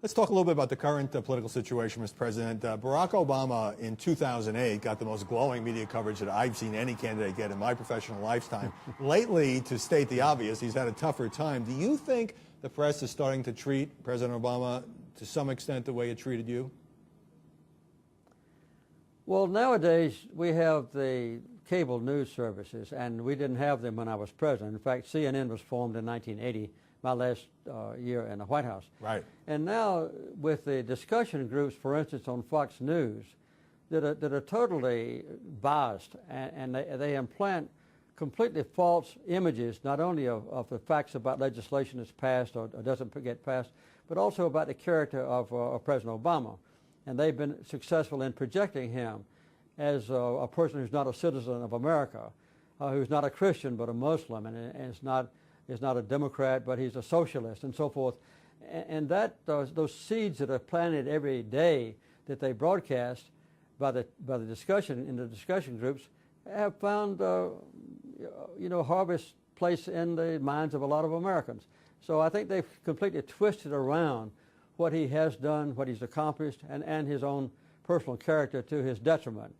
Let's talk a little bit about the current political situation, Mr. President. Barack Obama in 2008 got the most glowing media coverage that I've seen any candidate get in my professional lifetime. Lately, to state the obvious, he's had a tougher time. Do you think the press is starting to treat President Obama to some extent the way it treated you? Well, nowadays we have the cable news services, and we didn't have them when I was president. In fact, CNN was formed in 1980, my last year in the White House. Right. And now with the discussion groups, for instance, on Fox News, that are totally biased, and they implant completely false images, not only of the facts about legislation that's passed or doesn't get passed, but also about the character of President Obama. And they've been successful in projecting him as a person who's not a citizen of America, who's not a Christian but a Muslim, and is not a Democrat but he's a socialist, and so forth. And that those seeds that are planted every day that they broadcast by the discussion in the discussion groups have found harvest place in the minds of a lot of Americans. So I think they've completely twisted around what he has done, what he's accomplished, and his own personal character to his detriment.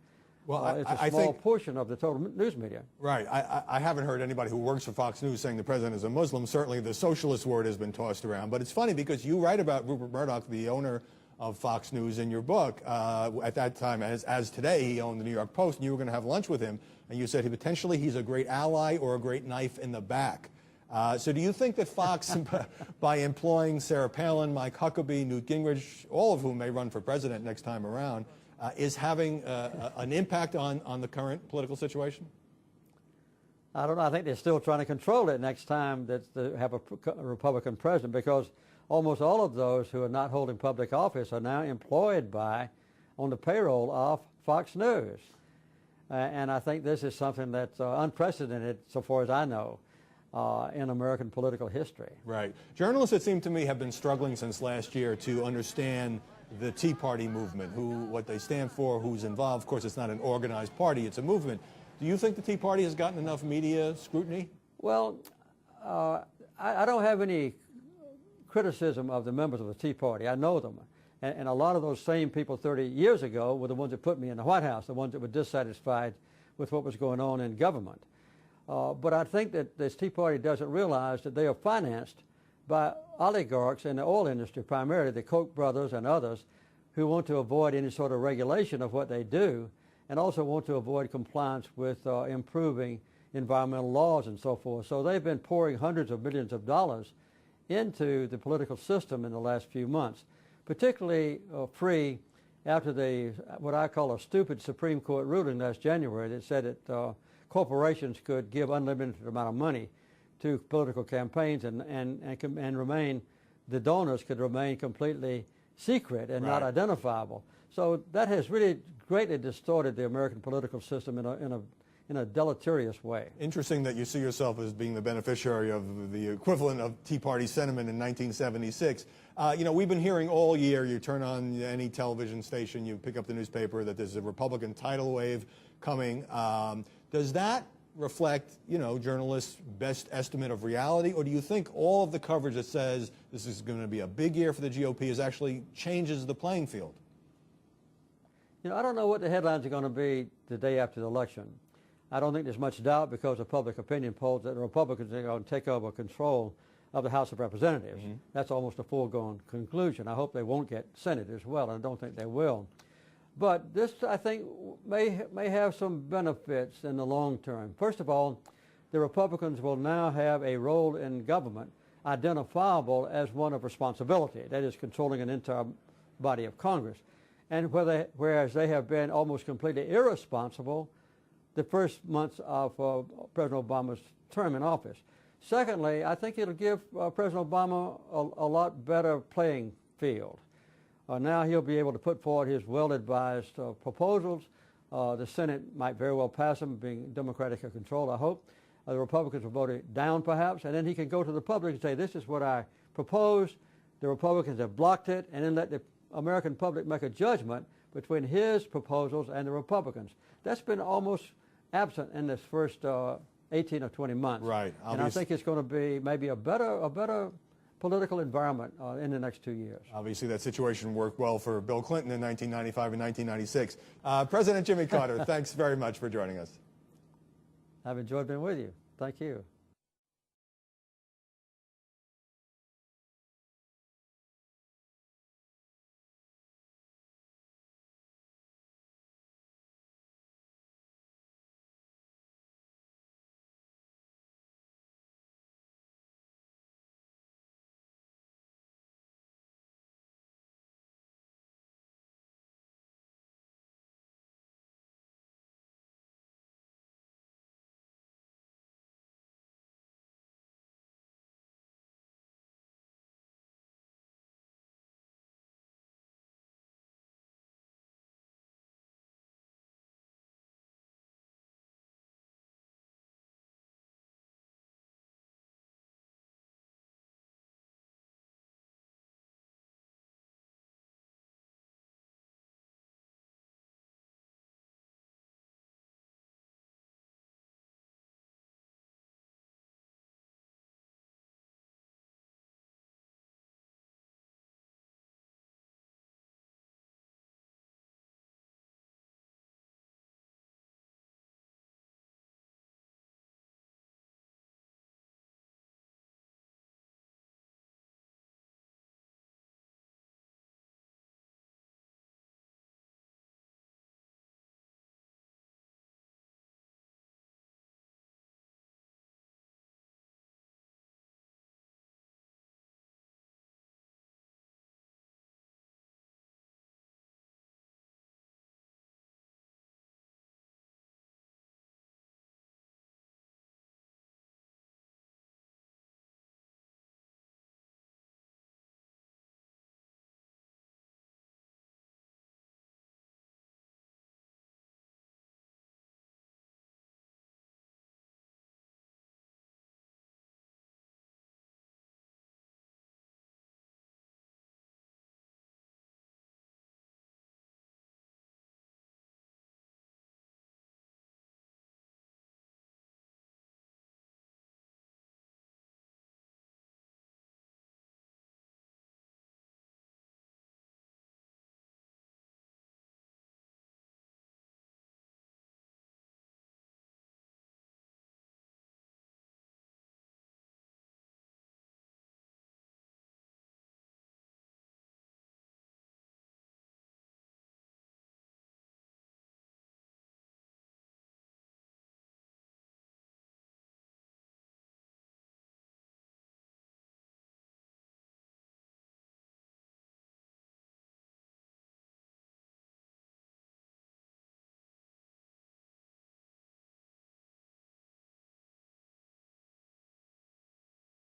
Well, it's a small portion of the total news media. Right. I haven't heard anybody who works for Fox News saying the president is a Muslim. Certainly the socialist word has been tossed around. But it's funny because you write about Rupert Murdoch, the owner of Fox News, in your book. At that time, as today, he owned the New York Post, and you were going to have lunch with him. And you said he's a great ally or a great knife in the back. So do you think that Fox, by employing Sarah Palin, Mike Huckabee, Newt Gingrich, all of whom may run for president next time around, is having an impact on the current political situation? I don't know. I think they're still trying to control it next time that they have a Republican president, because almost all of those who are not holding public office are now employed on the payroll of Fox News. And I think this is something that's unprecedented, so far as I know, in American political history. Right. Journalists, it seemed to me, have been struggling since last year to understand the Tea Party movement, what they stand for, who's involved. Of course, it's not an organized party, it's a movement. Do you think the Tea Party has gotten enough media scrutiny? Well, I don't have any criticism of the members of the Tea Party. I know them. And a lot of those same people 30 years ago were the ones that put me in the White House, the ones that were dissatisfied with what was going on in government. But I think that this Tea Party doesn't realize that they are financed by oligarchs in the oil industry, primarily the Koch brothers and others, who want to avoid any sort of regulation of what they do, and also want to avoid compliance with improving environmental laws and so forth. So they've been pouring hundreds of millions of dollars into the political system in the last few months, particularly free after what I call a stupid Supreme Court ruling last January that said that corporations could give unlimited amount of money to political campaigns, and the donors could remain completely secret and not identifiable. So that has really greatly distorted the American political system in a deleterious way. Interesting that you see yourself as being the beneficiary of the equivalent of Tea Party sentiment in 1976. We've been hearing all year, you turn on any television station, you pick up the newspaper, that there's a Republican tidal wave coming. Does that reflect, journalists' best estimate of reality, or do you think all of the coverage that says this is going to be a big year for the GOP actually changes the playing field? I don't know what the headlines are going to be the day after the election. I don't think there's much doubt, because of public opinion polls, that the Republicans are going to take over control of the House of Representatives. Mm-hmm. That's almost a foregone conclusion. I hope they won't get Senate as well, and I don't think they will. But this, I think, may have some benefits in the long term. First of all, the Republicans will now have a role in government identifiable as one of responsibility, that is, controlling an entire body of Congress. And whereas they have been almost completely irresponsible the first months of President Obama's term in office. Secondly, I think it'll give President Obama a lot better playing field. Now he'll be able to put forward his well-advised proposals. The Senate might very well pass them, being Democratic controlled, I hope. The Republicans will vote it down, perhaps, and then he can go to the public and say, this is what I proposed. The Republicans have blocked it, and then let the American public make a judgment between his proposals and the Republicans. That's been almost absent in this first 18 or 20 months. Right. And I think it's going to be maybe a better political environment in the next 2 years. Obviously, that situation worked well for Bill Clinton in 1995 and 1996. President Jimmy Carter, thanks very much for joining us. I've enjoyed being with you. Thank you.